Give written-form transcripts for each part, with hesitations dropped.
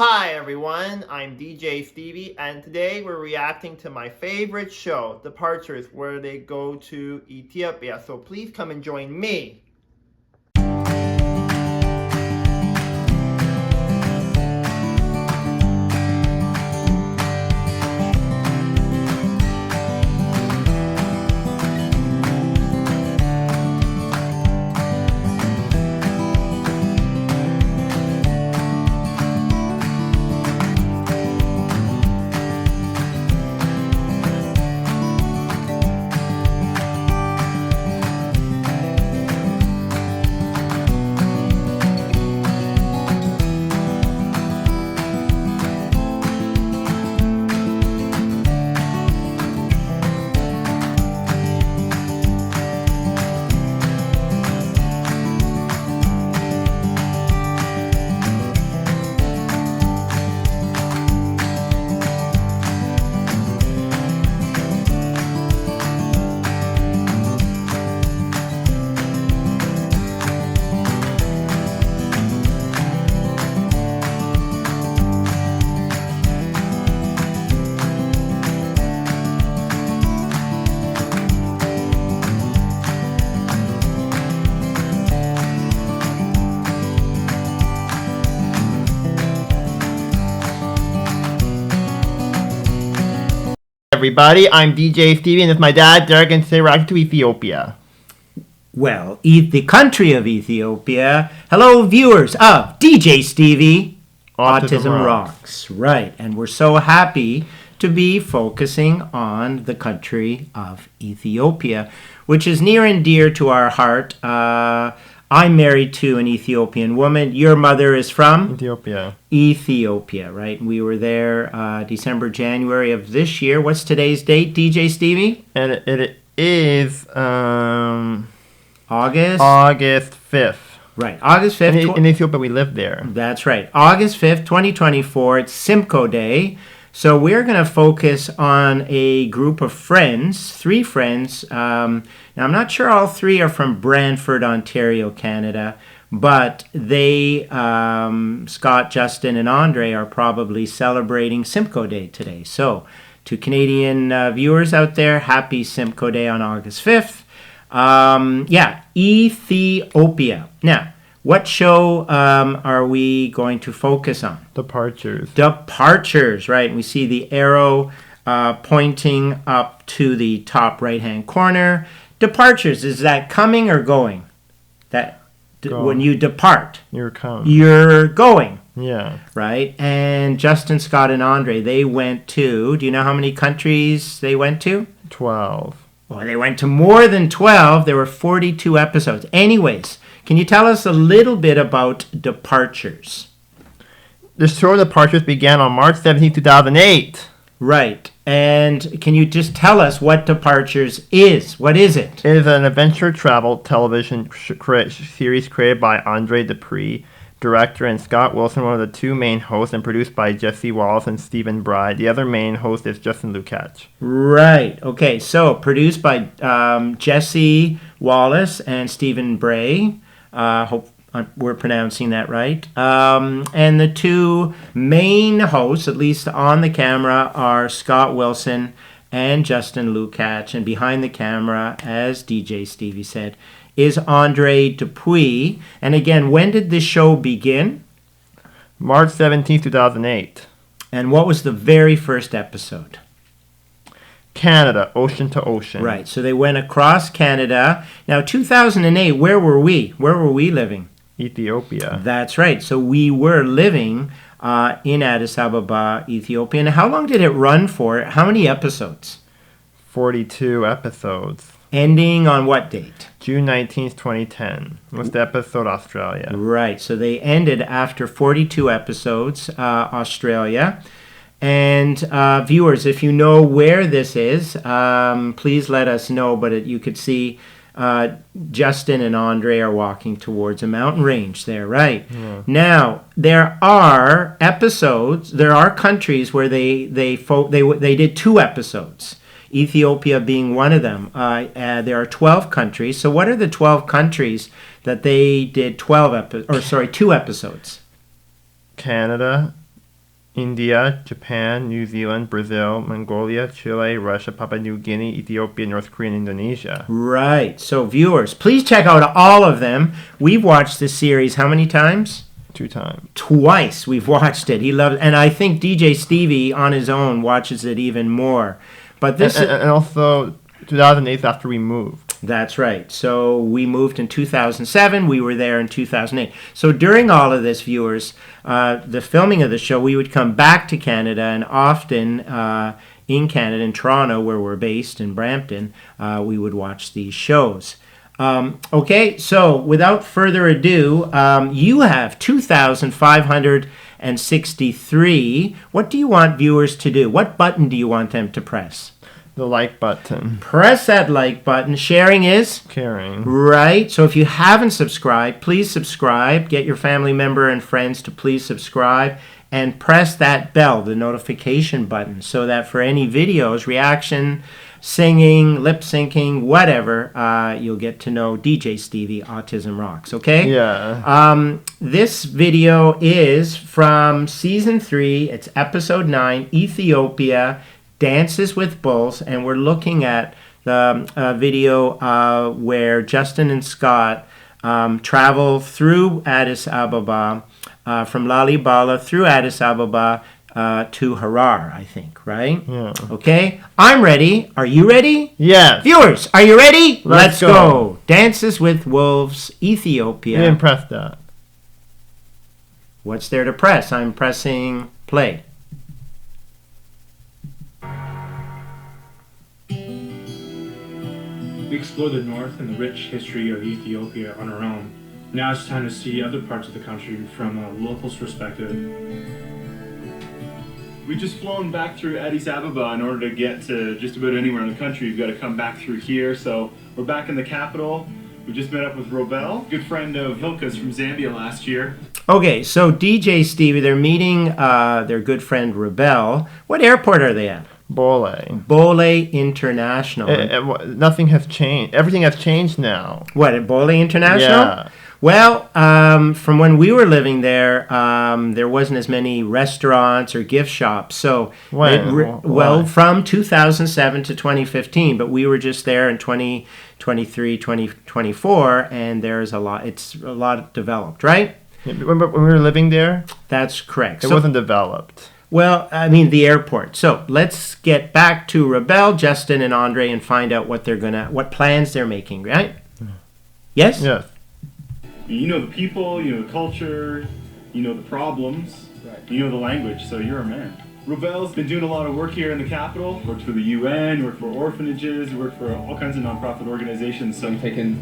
Hi everyone, I'm DJ Stevie, and today we're reacting to my favorite show, Departures, where they go to Ethiopia. So please come and join me. Everybody, I'm DJ Stevie, and it's my dad, Derek, and today we're reacting to Ethiopia. Well, the country of Ethiopia. Hello, viewers of DJ Stevie, Autism Rocks. Right, and we're so happy to be focusing on the country of Ethiopia, which is near and dear to our heart. I'm married to an Ethiopian woman. Your mother is from? Ethiopia, right? We were there December, January of this year. What's today's date, DJ Stevie? And it is August 5th. Right, August 5th. In Ethiopia, we lived there. That's right. August 5th, 2024. It's Simcoe Day. So we're going to focus on a group of friends, 3 friends. Now, I'm not sure all 3 are from Brantford, Ontario, Canada, but they, Scott, Justin, and Andre, are probably celebrating Simcoe Day today. So to Canadian viewers out there, happy Simcoe Day on August 5th. Ethiopia. Now, what show are we going to focus on? Departures, right. We see the arrow pointing up to the top right-hand corner. Departures, is that coming or going? When you depart. You're coming. You're going. Yeah. Right? And Justin, Scott, and Andre, they went to, do you know how many countries they went to? 12. Well, they went to more than 12. There were 42 episodes. Anyways, can you tell us a little bit about Departures? The show Departures began on March 17, 2008. Right. And can you just tell us what Departures is? What is it? It is an adventure travel television series created by Andre Dupree, director, and Scott Wilson, one of the 2 main hosts, and produced by Jesse Wallace and Stephen Bride. The other main host is Justin Lukács. Right. Okay. So produced by Jesse Wallace and Stephen Bray. Hope we're pronouncing that right. And the 2 main hosts, at least on the camera, are Scott Wilson and Justin Lukács. And behind the camera, as DJ Stevie said, is Andre Dupuis. And again, when did this show begin? March 17, 2008. And what was the very first episode? Canada, ocean to ocean. Right, so they went across Canada. Now, 2008, where were we? Where were we living? Ethiopia. That's right. So we were living in Addis Ababa, Ethiopia. And how long did it run for? How many episodes? 42 episodes. Ending on what date? June 19th, 2010. Was the episode Australia. Right. So they ended after 42 episodes, Australia. And viewers, if you know where this is, please let us know. But you could see Justin and Andre are walking towards a mountain range there, right? Yeah. Now, there are episodes, there are countries where they did 2 episodes. Ethiopia being one of them. There are 12 countries. So what are the 12 countries that they did 2 episodes? Canada, India, Japan, New Zealand, Brazil, Mongolia, Chile, Russia, Papua New Guinea, Ethiopia, North Korea, and Indonesia. Right. So viewers, please check out all of them. We've watched this series how many times? 2 times. Twice we've watched it. He loves, and I think DJ Stevie on his own watches it even more. But this and also 2008 after we moved. That's right. So we moved in 2007. We were there in 2008. So during all of this, viewers, the filming of the show, we would come back to Canada, and often in Canada, in Toronto, where we're based, in Brampton, we would watch these shows. Okay, so without further ado, you have 2,563. What do you want viewers to do? What button do you want them to press? The like button. Press that like button. Sharing is? Caring. Right. So if you haven't subscribed, please subscribe. Get your family member and friends to please subscribe. And press that bell, the notification button, so that for any videos, reaction, singing, lip syncing, whatever, you'll get to know DJ Stevie, Autism Rocks, okay? Yeah. This video is from Season 3. It's Episode 9, Ethiopia, Dances with Bulls, and we're looking at the video where Justin and Scott travel through Addis Ababa, from Lalibela through Addis Ababa to Harar, I think, right? Yeah. Okay, I'm ready. Are you ready? Yes. Viewers, are you ready? Let's go. Dances with Wolves, Ethiopia. You didn't press that. What's there to press? I'm pressing play. We explored the north and the rich history of Ethiopia on our own. Now it's time to see other parts of the country from a local's perspective. We've just flown back through Addis Ababa in order to get to just about anywhere in the country. You've got to come back through here. So we're back in the capital. We just met up with Robel, good friend of Hilka's from Zambia last year. Okay, so DJ Stevie, they're meeting their good friend Rebel. What airport are they at? Bole. Bole International. Nothing has changed. Everything has changed now. What, at Bole International? Yeah. Well, from when we were living there, there wasn't as many restaurants or gift shops. So, Why? from 2007 to 2015, but we were just there in 2023, 2024, and there's a lot. It's a lot developed, right? Remember when we were living there? That's correct. It wasn't developed. Well, I mean the airport. So let's get back to Rebel, Justin, and Andre, and find out what plans they're making. Right? Yes. Yes. You know the people, you know the culture, you know the problems, you know the language, so you're a man. Robel's been doing a lot of work here in the capital. Worked for the UN, worked for orphanages, worked for all kinds of nonprofit organizations. So I'm taking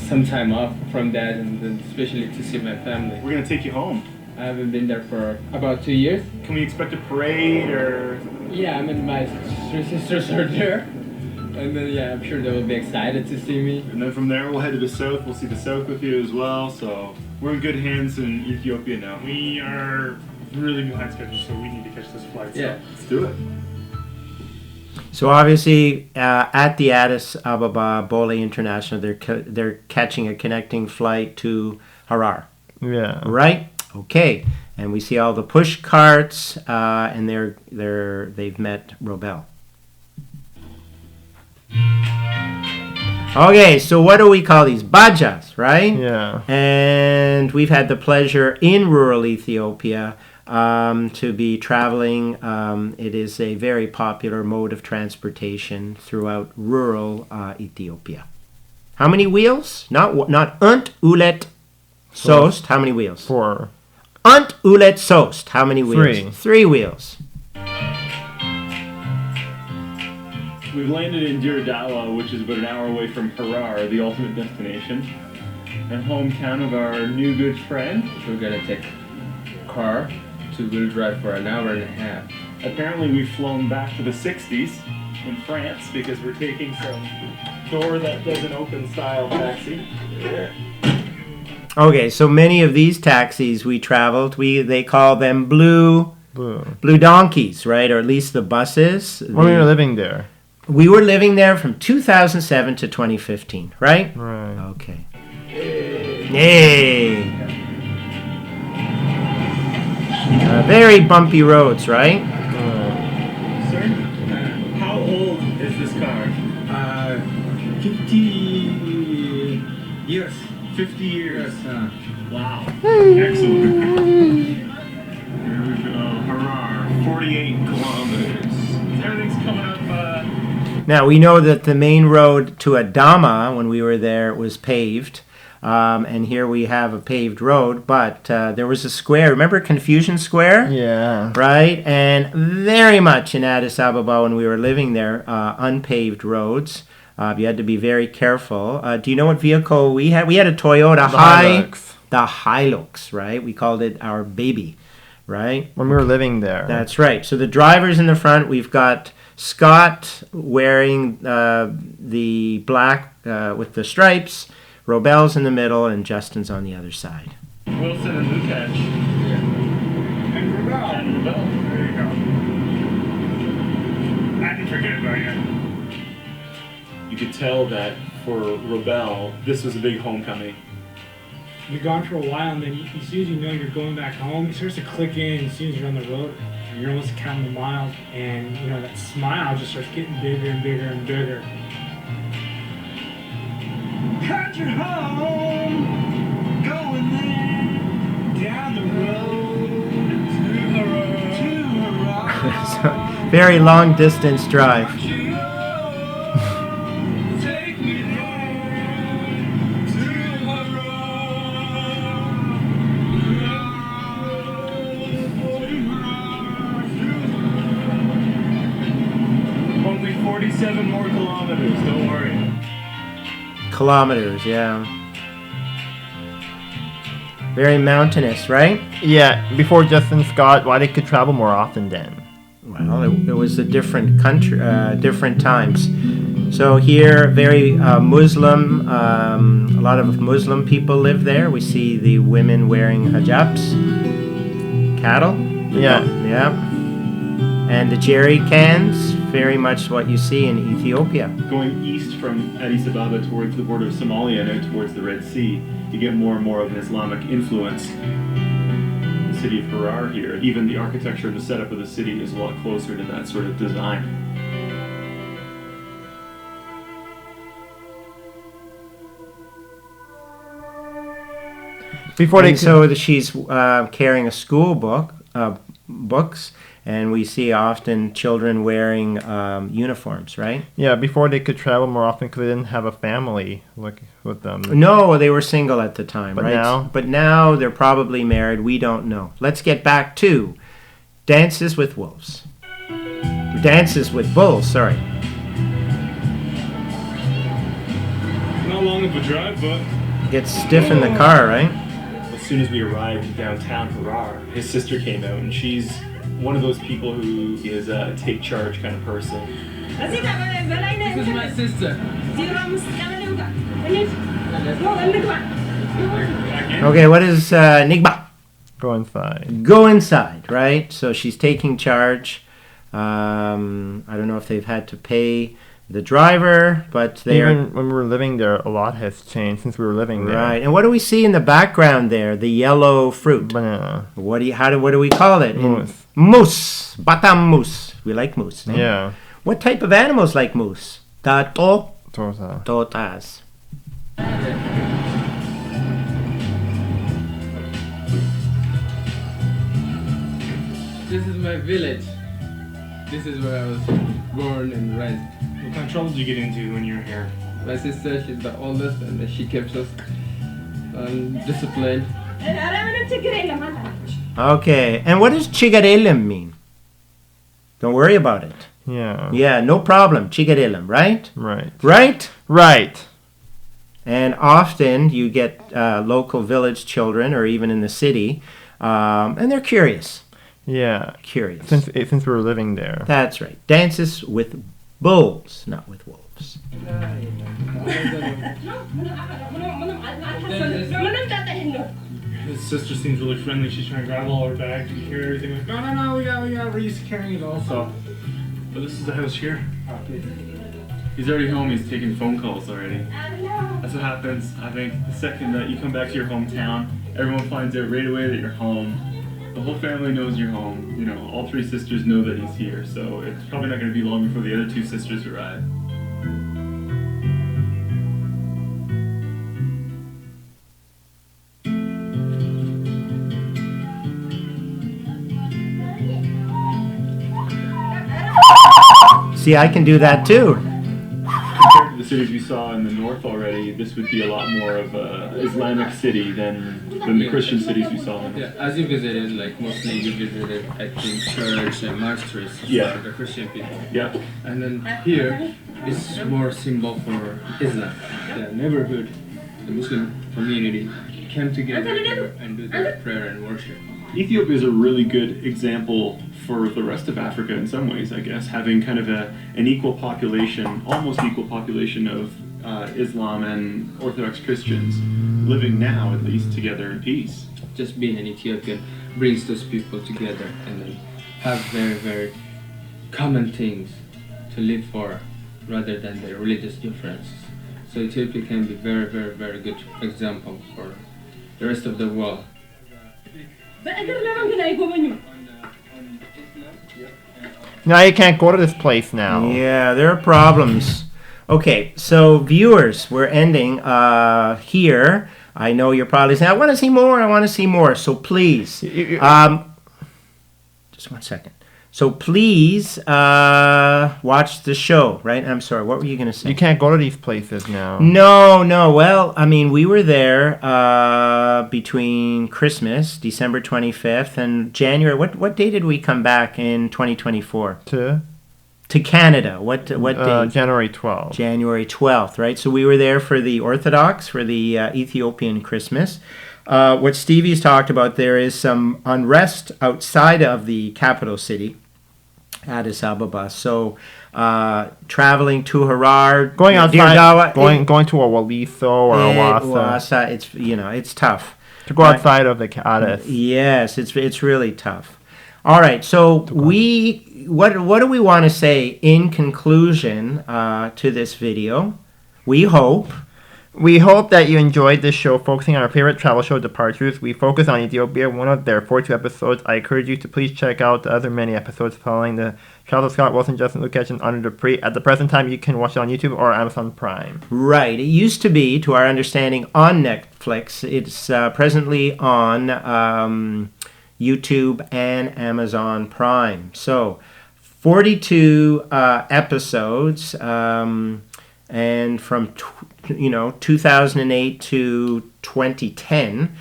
some time off from that, and then especially to see my family. we're gonna take you home. I haven't been there for about 2 years. Can we expect a parade or? Yeah, I mean my three sisters are there, and then yeah, I'm sure they will be excited to see me. And then from there we'll head to the south. We'll see the south with you as well. So we're in good hands in Ethiopia now. We are really behind schedule, so we need to catch this flight. So. Yeah. Let's do it. So obviously, at the Addis Ababa Bole International, they're catching a connecting flight to Harar. Yeah. Right? Okay. And we see all the push carts, and they've met Robel. Okay, so what do we call these? Bajas, right? Yeah. And we've had the pleasure in rural Ethiopia to be traveling. It is a very popular mode of transportation throughout rural Ethiopia. How many wheels? Not unt, ulet, sost. How many wheels? 4. Unt, ulet, sost. How many wheels? 3. 3 wheels. We've landed in Diradala, which is about an hour away from Harar, the ultimate destination, and hometown of our new good friend. We're gonna take a car, 2-wheel drive for an hour and a half. Apparently we've flown back to the 60s in France because we're taking some door that doesn't open style taxi. Okay, so many of these taxis we traveled, they call them blue Blue. donkeys, right? Or at least the buses. When we were living there. We were living there from 2007 to 2015, right? Right. Okay. Yay! Very bumpy roads, right? Sir, how old is this car? 50 years. 50 years. Wow. Hmm. Excellent. Here we go. Hurrah. 48 kilometers. Everything's coming up. Now, we know that the main road to Adama, when we were there, was paved. And here we have a paved road, but there was a square. Remember Confucian Square? Yeah. Right? And very much in Addis Ababa when we were living there, unpaved roads. You had to be very careful. Do you know what vehicle we had? We had a Toyota Hilux. The Hilux, right? We called it our baby, right? When we were living there. That's right. So the driver's in the front. We've got Scott wearing the black with the stripes. Robel's in the middle, and Justin's on the other side. Wilson and Lukacs. And Ravel. And Ravel. There you go. I didn't forget about you. You could tell that for Ravel, this was a big homecoming. You're gone for a while, and then as soon as you know you're going back home, it starts to click in as soon as you're on the road. And you're almost counting the miles, and you know that smile just starts getting bigger and bigger and bigger. Cut your home, going there, down the road, to Hurrah. Very long distance drive. Take me there, to Hurrah. Only 47 more kilometers, don't worry. Kilometers, yeah. Very mountainous, right? Yeah, before Justin Scott, why they could travel more often then? Well, it was a different country, different times. So here, very Muslim, a lot of Muslim people live there. We see the women wearing hijabs. Cattle? Yeah. Yeah. And the jerry cans, very much what you see in Ethiopia. Going east from Addis Ababa towards the border of Somalia and out towards the Red Sea, you get more and more of an Islamic influence. The city of Harar here, even the architecture and the setup of the city is a lot closer to that sort of design. Before they And so she's carrying a school book, books, and we see often children wearing uniforms, right? Yeah, before they could travel more often because they didn't have a family with them. No, they were single at the time, But right? now? But now they're probably married. We don't know. Let's get back to Dances with Wolves. Dances with Bulls, sorry. Not long of a drive, but Gets stiff in the car, right? As soon as we arrived downtown Harar, his sister came out, and she's one of those people who is a take charge kind of person. This is my sister. Okay, what is Nigba? Go inside. Go inside, right? So she's taking charge. I don't know if they've had to pay the driver, but they are... Even when we were living there, a lot has changed since we were living there. Right, and what do we see in the background there? The yellow fruit. Banana. What do we call it? Moose. Moose. Batam moose. We like moose. No? Yeah. What type of animals like moose? Tato. Torta. Totas. This is my village. This is where I was born and raised. what kind of trouble did you get into when you were here? My sister, she's the oldest, and she keeps us disciplined. Okay, and what does chigarelem mean? Don't worry about it. Yeah. Yeah, no problem. Chigarelem, right? Right. Right? Right. And often you get local village children, or even in the city, and they're curious. Yeah. Curious. Since we were living there. That's right. Dances with bulls, not with wolves. His sister seems really friendly. She's trying to grab all her bags and carry everything. Like, no, we got. We're used to carrying it also. But this is the house here. He's already home, he's taking phone calls already. That's what happens, I think, the second that you come back to your hometown, everyone finds out right away that you're home. The whole family knows you're home. You know, all 3 sisters know that he's here, so it's probably not going to be long before the other 2 sisters arrive. See, I can do that too. Compared to the cities we saw in the north already, this would be a lot more of a Islamic city than the Christian cities we saw in the north. Yeah, as you visited, like mostly you visited, I think, church and monasteries Yeah. for the Christian people. Yeah. And then here is more symbol for Islam. The neighborhood, the Muslim community came together and do their prayer and worship. Ethiopia is a really good example for the rest of Africa in some ways, I guess, having kind of an equal population, almost equal population of Islam and Orthodox Christians living now, at least, together in peace. Just being an Ethiopian brings those people together and then have very, very common things to live for rather than their religious differences. So Ethiopia can be very, very, very good example for the rest of the world. Now you can't go to this place now. Yeah, there are problems. Okay, so viewers, we're ending here. I know you're probably saying, I want to see more, I want to see more. So please, just 1 second. So please watch the show, right? I'm sorry, what were you going to say? You can't go to these places now. No. Well, I mean, we were there between Christmas, December 25th, and January. What day did we come back in 2024? To Canada. What day? January 12th. January 12th, right? So we were there for the Orthodox, for the Ethiopian Christmas. What Stevie's talked about, there is some unrest outside of the capital city, Addis Ababa. So traveling to Harar, Going outside, Dirdawa, going to a Waliso or a Wasa. it's tough. To go outside of the Addis. Yes, it's really tough. All right, so what do we want to say in conclusion to this video? We hope that you enjoyed this show focusing on our favorite travel show, Departures. We focus on Ethiopia, one of their 42 episodes. I encourage you to please check out the other many episodes following the Travels of Scott Wilson, Justin Lukacs, and Andre Dupree. At the present time, you can watch it on YouTube or Amazon Prime. Right. It used to be, to our understanding, on Netflix. It's presently on YouTube and Amazon Prime. So, 42 episodes, and from 2008 to 2010.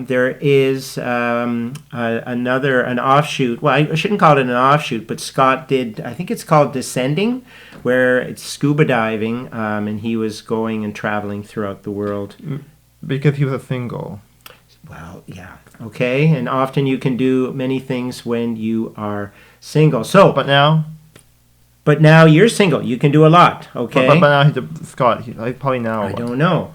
There is an offshoot. Well, I shouldn't call it an offshoot, but Scott did, I think it's called Descending, where it's scuba diving, and he was going and traveling throughout the world. Because he was a single. Well, yeah. Okay, and often you can do many things when you are single. So, But now you're single. You can do a lot, okay? But now he's Scott. He's probably now. I don't know.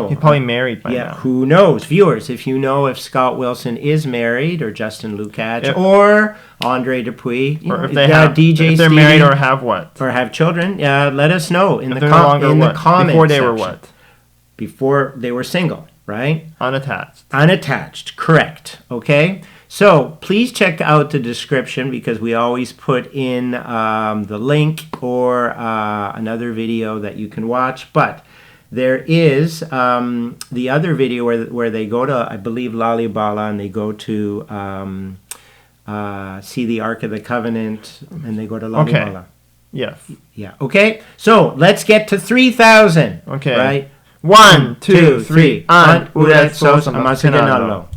He's probably married by now. Yeah, who knows? Viewers, if you know if Scott Wilson is married, or Justin Lukacs, or Andre Dupuy, or if they have DeeJay, if they're Stevie, married or have what? or have children, let us know in the comments. Before they section. were what? Before they were single, right? Unattached, correct. Okay? So please check out the description, because we always put in the link or another video that you can watch. But there is the other video where they go to, I believe, Lalibela, and they go to see the Ark of the Covenant, and they go to Lalibela. Okay. Yes. Yeah. Okay. So let's get to 3,000. Okay. Right. 1, 2, 3. An ulet sos amasinalo.